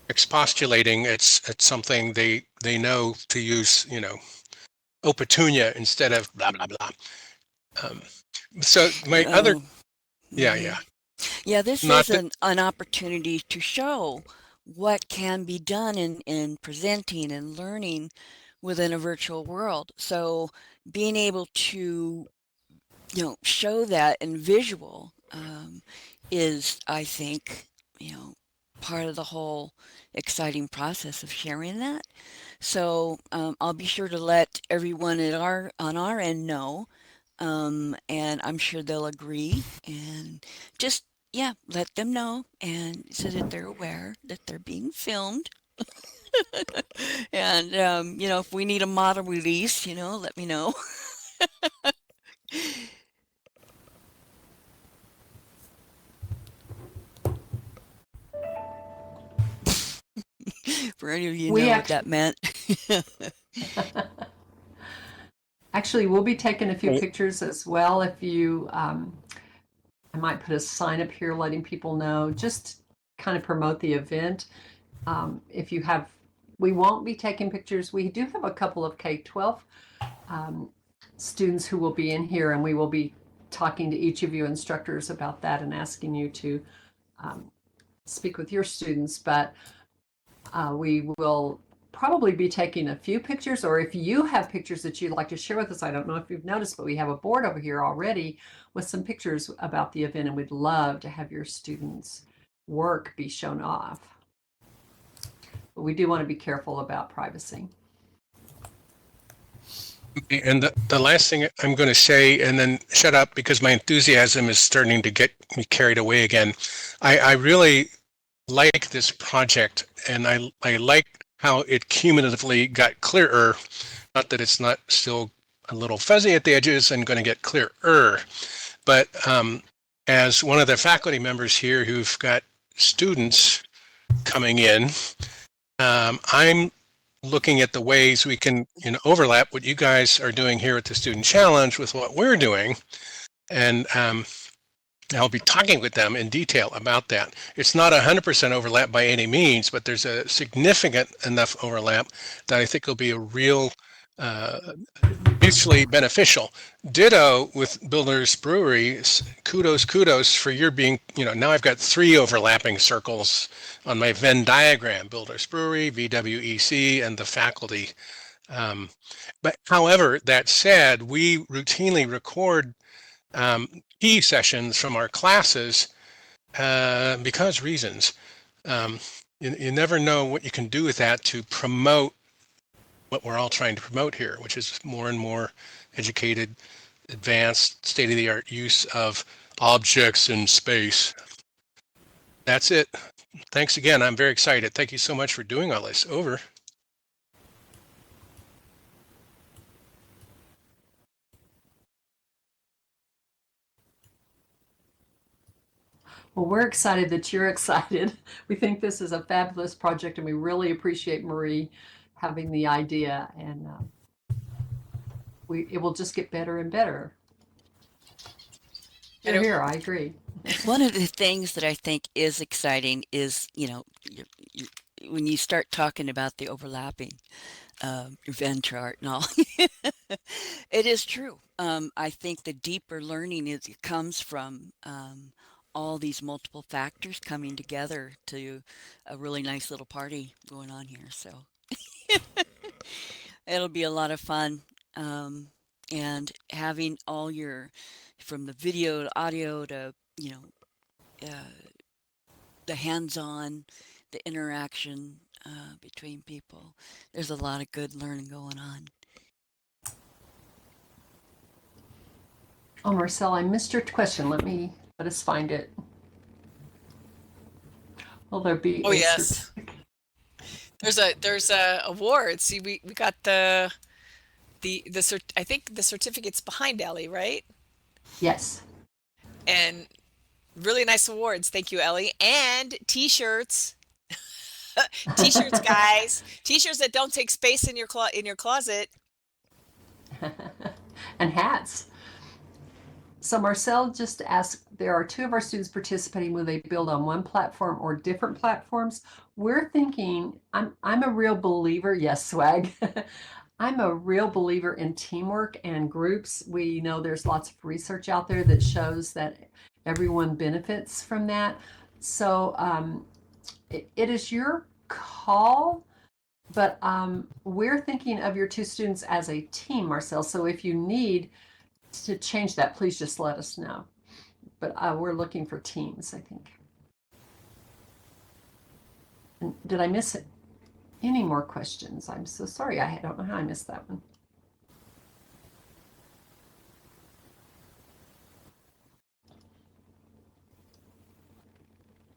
expostulating, it's something they know to use, opatunia instead of blah blah blah. So my other, yeah. Yeah, this Not is that, an opportunity to show what can be done in presenting and learning within a virtual world. So being able to, show that in visual is, I think, part of the whole exciting process of sharing that. So I'll be sure to let everyone on our end know, and I'm sure they'll agree, and just let them know, and so that they're aware that they're being filmed. And if we need a model release, let me know. For any of you We know what that meant. Actually, we'll be taking a few Well- pictures as well. If you, I might put a sign up here letting people know, just kind of promote the event. If you have, we won't be taking pictures. We do have a couple of K-12 students who will be in here, and we will be talking to each of you instructors about that and asking you to speak with your students. But we will probably be taking a few pictures, or if you have pictures that you'd like to share with us, I don't know if you've noticed, but we have a board over here already with some pictures about the event, and we'd love to have your students' work be shown off. But we do want to be careful about privacy. and the last thing I'm going to say, and then shut up because my enthusiasm is starting to get me carried away again. I really like this project, and I like how it cumulatively got clearer. Not that it's not still a little fuzzy at the edges and going to get clearer, but as one of the faculty members here who've got students coming in, I'm looking at the ways we can overlap what you guys are doing here at the Student Challenge with what we're doing, and I'll be talking with them in detail about that. It's not 100% overlap by any means, but there's a significant enough overlap that I think will be a real mutually beneficial. Ditto with Builder's Brewery. Kudos for your being, now I've got 3 overlapping circles on my Venn diagram: Builder's Brewery, VWEC, and the faculty. But however, that said, we routinely record key sessions from our classes because reasons. You never know what you can do with that to promote what we're all trying to promote here, which is more and more educated, advanced, state-of-the-art use of objects in space. That's it. Thanks again. I'm very excited. Thank you so much for doing all this. Over. Well, we're excited that you're excited. We think this is a fabulous project, and we really appreciate Marie having the idea, and it will just get better and better. Here, I agree. One of the things that I think is exciting is, when you start talking about the overlapping Venn chart and all, it is true. I think the deeper learning comes from all these multiple factors coming together to a really nice little party going on here. So it'll be a lot of fun. And having all from the video to audio to, the hands-on, the interaction between people. There's a lot of good learning going on. Oh, Marcel, I missed your question. Let us find it. Will there be? Oh, yes. There's a award. See, we got the I think the certificate's behind Ellie, right? Yes. And really nice awards. Thank you, Ellie. And t-shirts. T-shirts, guys. T-shirts that don't take space in your closet. And hats. So Marcel just asked, there are 2 of our students participating. Will they build on one platform or different platforms? We're thinking, I'm a real believer. Yes, swag. I'm a real believer in teamwork and groups. We know there's lots of research out there that shows that everyone benefits from that. So it is your call, but we're thinking of your 2 students as a team, Marcel. So if you need to change that, please just let us know. But we're looking for teams, I think. And did I miss any more questions? I'm so sorry. I don't know how I missed that one.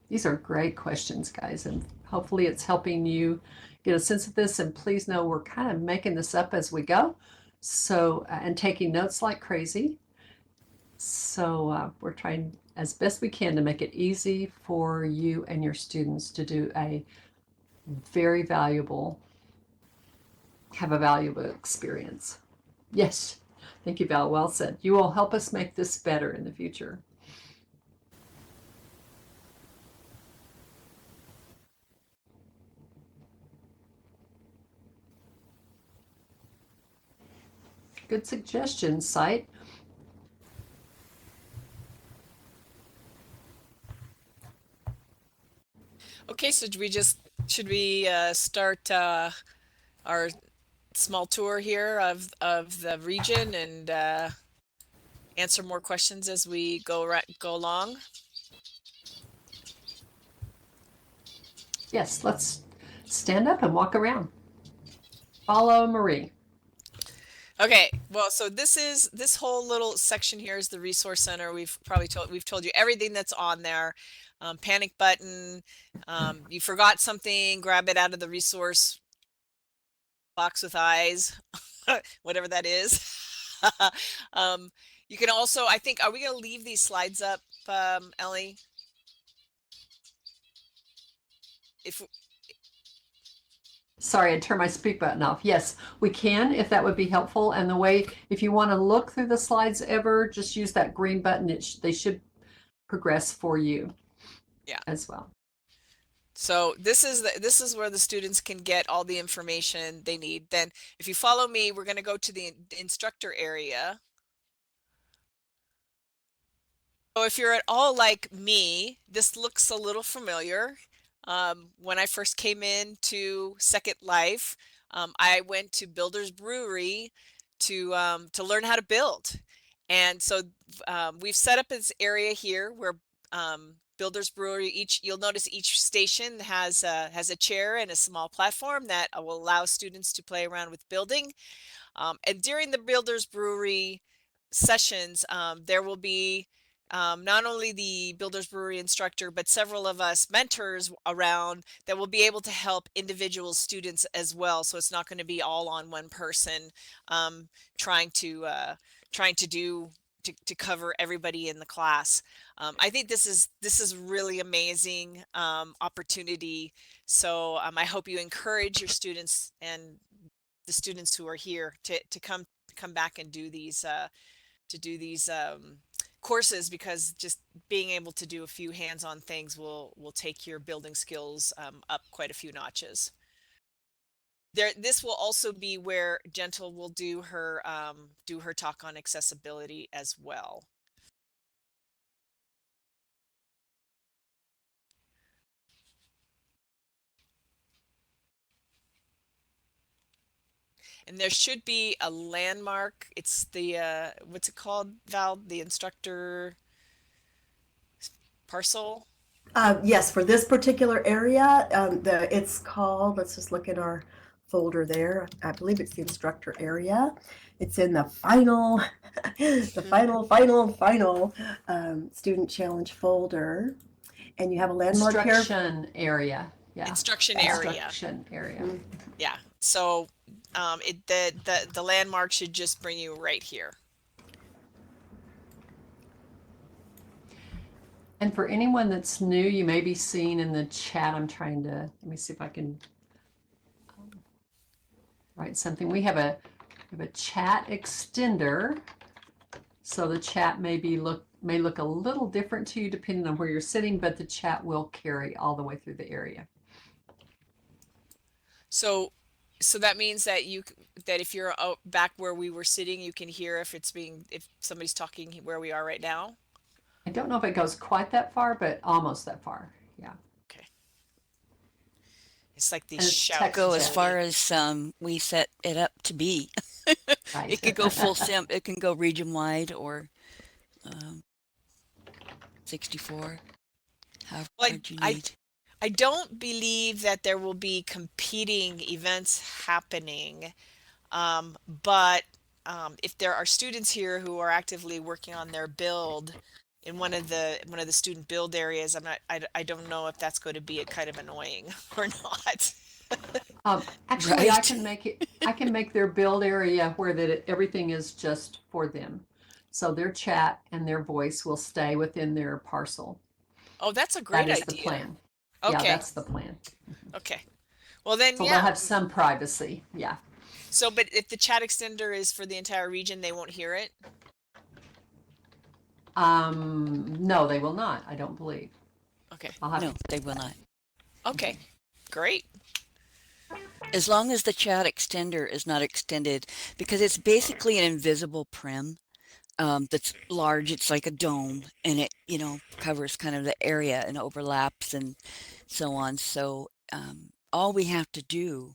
These are great questions, guys, and hopefully it's helping you get a sense of this. And please know we're kind of making this up as we go. So, and taking notes like crazy. So we're trying as best we can to make it easy for you and your students to do a very valuable, have a valuable experience. Yes, thank you, Val. Well said. You will help us make this better in the future. Good suggestion, Site. Okay, so should we start our small tour here of the region and answer more questions as we go along? Yes, let's stand up and walk around. Follow Marie. Okay, well, so this whole little section here is the resource center. We've told you everything that's on there. Panic button. You forgot something, grab it out of the resource box with eyes, whatever that is. You can also, I think, are we going to leave these slides up, Ellie? Sorry, I turned my speak button off. Yes, we can, if that would be helpful. And the way, if you want to look through the slides ever, just use that green button. They should progress for you. Yeah. As well. So this is where the students can get all the information they need. Then if you follow me, we're going to go to the instructor area. So if you're at all like me, this looks a little familiar. When I first came into Second Life, I went to Builders Brewery to learn how to build. And so we've set up this area here where Builders Brewery, you'll notice each station has a chair and a small platform that will allow students to play around with building. And during the Builders Brewery sessions, there will be not only the Builders Brewery instructor, but several of us mentors around that will be able to help individual students as well. So it's not going to be all on one person trying to cover everybody in the class. I think this is really amazing opportunity. So I hope you encourage your students and the students who are here to come back and do these courses, because just being able to do a few hands-on things will take your building skills up quite a few notches. This will also be where Gentle will do her talk on accessibility as well. And there should be a landmark. It's the what's it called, Val? The instructor parcel? Yes, for this particular area, it's called, let's just look at our folder there. I believe it's the instructor area. It's in the final, final student challenge folder. And you have a landmark Instruction here. area. Yeah. Instruction area. Instruction area. Mm-hmm. Yeah. So the landmark should just bring you right here. And for anyone that's new, you may be seeing in the chat, I'm trying to, let me see if I can write something. We have a chat extender. So the chat may look a little different to you depending on where you're sitting, but the chat will carry all the way through the area. So that means that that if you're back where we were sitting, you can hear if somebody's talking where we are right now. I don't know if it goes quite that far, but almost that far. Yeah. Okay. It's like these And it's shouts. text Go as chat. far as we set it up to be. Right. It could go full sim. It can go region wide or 64. However you need. I don't believe that there will be competing events happening, but if there are students here who are actively working on their build in one of the student build areas, I don't know if that's going to be kind of annoying or not. Actually, Right. I can make their build area where everything is just for them. So their chat and their voice will stay within their parcel. Oh, that's a great idea. That is the plan. Okay. Yeah, that's the plan. Okay. Well then, so yeah. They'll have some privacy. Yeah. So, but if the chat extender is for the entire region, they won't hear it? No, they will not. I don't believe. Okay. No, they will not. Okay. Great. As long as the chat extender is not extended, because it's basically an invisible prim that's large. It's like a dome, and it covers kind of the area and overlaps and so on. So all we have to do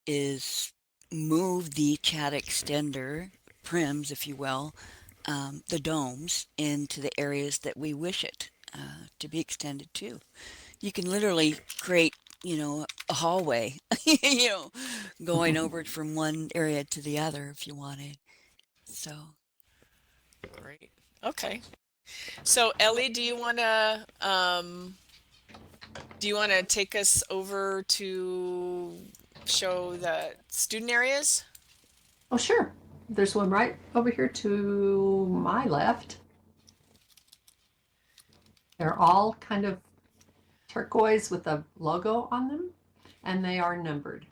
is move the chat extender prims, if you will, the domes into the areas that we wish it to be extended to. You can literally create a hallway, going over from one area to the other if you wanted. So. Great. Okay. So Ellie, do you want to take us over to show the student areas? Oh, sure. There's one right over here to my left. They're all kind of turquoise with a logo on them, and they are numbered.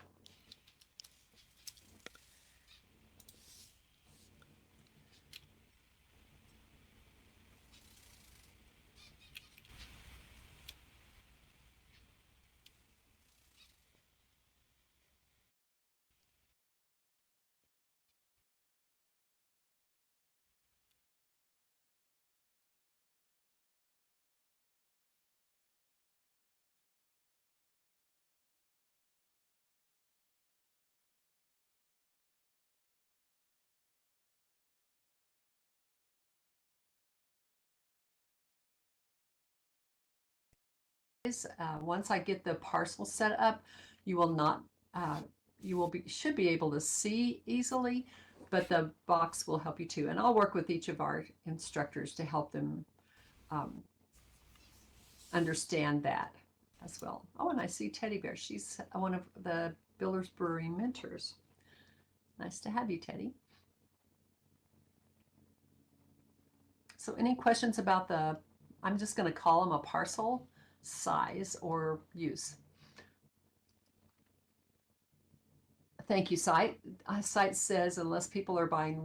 Once I get the parcel set up, you will not, should be able to see easily, but the box will help you too. And I'll work with each of our instructors to help them understand that as well. Oh, and I see Teddy Bear. She's one of the Builders Brewery mentors. Nice to have you, Teddy. So any questions about I'm just going to call them a parcel size or use. Thank you, Site. Site says unless people are buying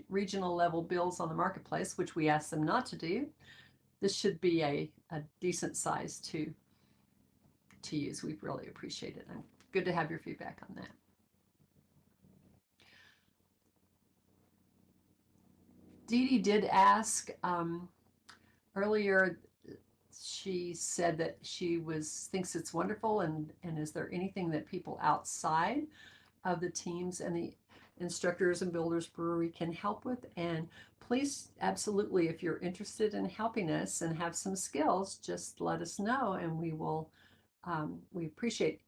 regional level bills on the marketplace, which we ask them not to do, this should be a decent size to use. We really appreciate it. And good to have your feedback on that. Dee Dee did ask earlier. She said that she thinks it's wonderful, and is there anything that people outside of the teams and the instructors and Builders Brewery can help with? And please, absolutely, if you're interested in helping us and have some skills, just let us know, and we will. We appreciate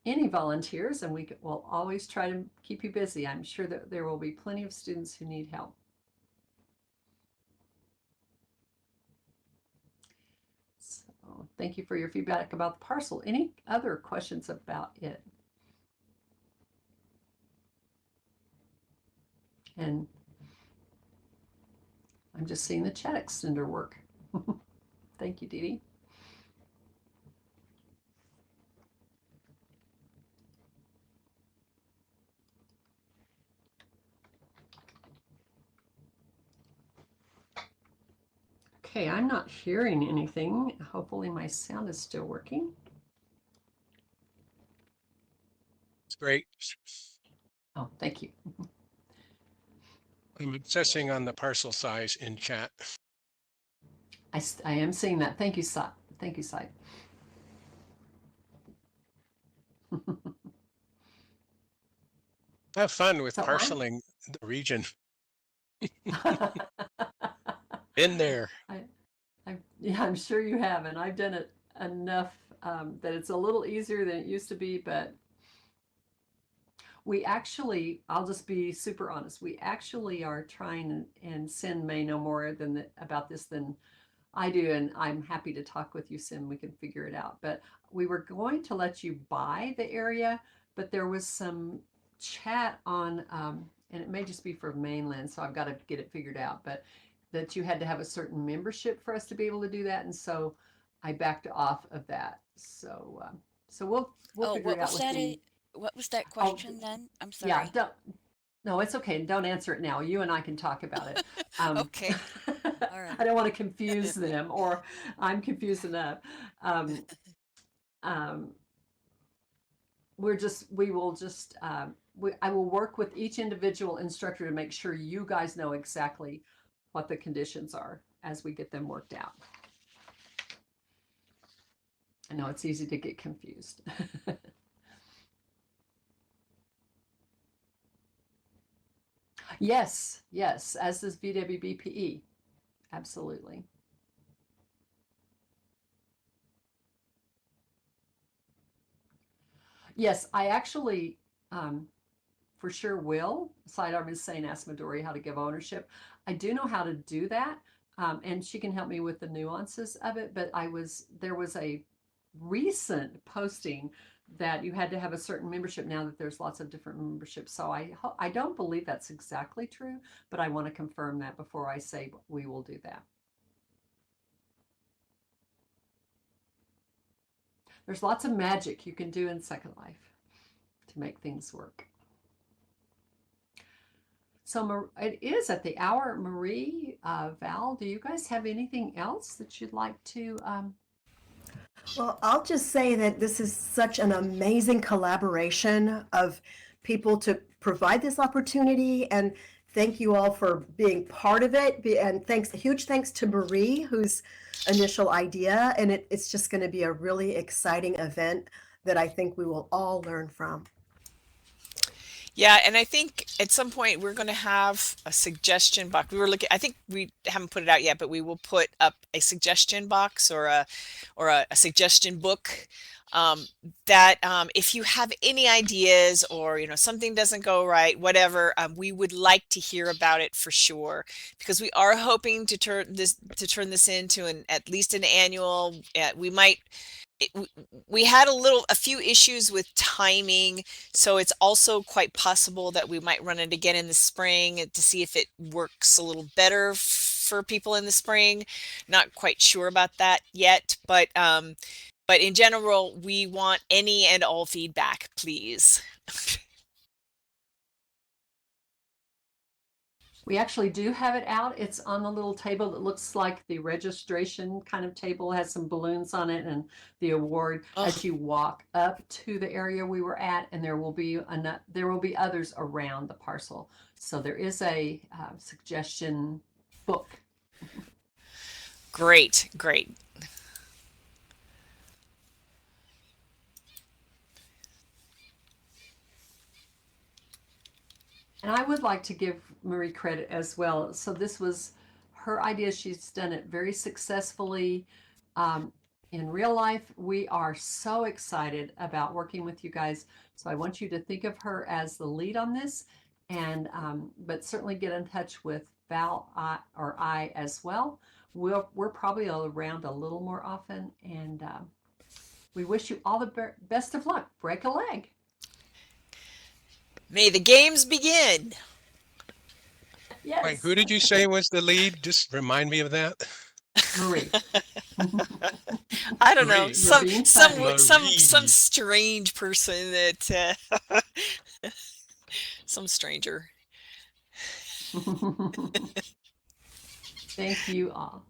any volunteers, and we will always try to keep you busy. I'm sure that there will be plenty of students who need help. So thank you for your feedback about the parcel. Any other questions about it? And I'm just seeing the chat extender work. Thank you, Dee Dee. Okay, I'm not hearing anything. Hopefully my sound is still working. It's great. Oh, thank you. I'm obsessing on the parcel size in chat. I am seeing that. Thank you, Sai. Thank you, Sai. Have fun with So parceling the region. In there. yeah, I'm sure you have, and I've done it enough that it's a little easier than it used to be, but we actually, I'll just be super honest, we actually are trying, and Sin may know more about this than I do, and I'm happy to talk with you, Sin. We can figure it out. But we were going to let you buy the area, but there was some chat on, and it may just be for mainland, so I've got to get it figured out, but that you had to have a certain membership for us to be able to do that, and so I backed off of that. So, we'll Oh, figure it out with the. what was that Oh, question then? I'm yeah, sorry. no, it's okay. Don't answer it now. You and I can talk about it. Okay. All right. I don't want to confuse them, or I'm confused enough. Um, um, I will work with each individual instructor to make sure you guys know exactly what the conditions are as we get them worked out. I know it's easy to get confused. Yes, as does VWBPE. Absolutely. Yes, I actually for sure will. Sidearm is saying ask Midori how to give ownership. I do know how to do that, and she can help me with the nuances of it, but there was a recent posting that you had to have a certain membership now that there's lots of different memberships. So I don't believe that's exactly true, but I want to confirm that before I say we will do that. There's lots of magic you can do in Second Life to make things work. So it is at the hour. Marie, Val, do you guys have anything else that you'd like to? Well, I'll just say that this is such an amazing collaboration of people to provide this opportunity, and thank you all for being part of it. And huge thanks to Marie, whose initial idea, and it's just going to be a really exciting event that I think we will all learn from. Yeah, and I think at some point we're going to have a suggestion box. We were looking, I think we haven't put it out yet, but we will put up a suggestion box or a suggestion book that if you have any ideas or something doesn't go right, whatever, we would like to hear about it for sure, because we are hoping to turn this into at least an annual. We might. We had a few issues with timing, so it's also quite possible that we might run it again in the spring to see if it works a little better for people in the spring. Not quite sure about that yet, but in general, we want any and all feedback, please. We actually do have it out. It's on the little table that looks like the registration kind of table, has some balloons on it and the award as you walk up to the area we were at, and there will be others around the parcel. So there is a suggestion book. Great. And I would like to give Marie credit as well. So this was her idea. She's done it very successfully. In real life, we are so excited about working with you guys. So I want you to think of her as the lead on this, and but certainly get in touch with Val or I as well. We're probably around a little more often, and we wish you all the best of luck. Break a leg. May the games begin. Yes. Wait, who did you say was the lead? Just remind me of that. Marie. I don't know, Marie. You're being funny. some strange person that some stranger. Thank you all.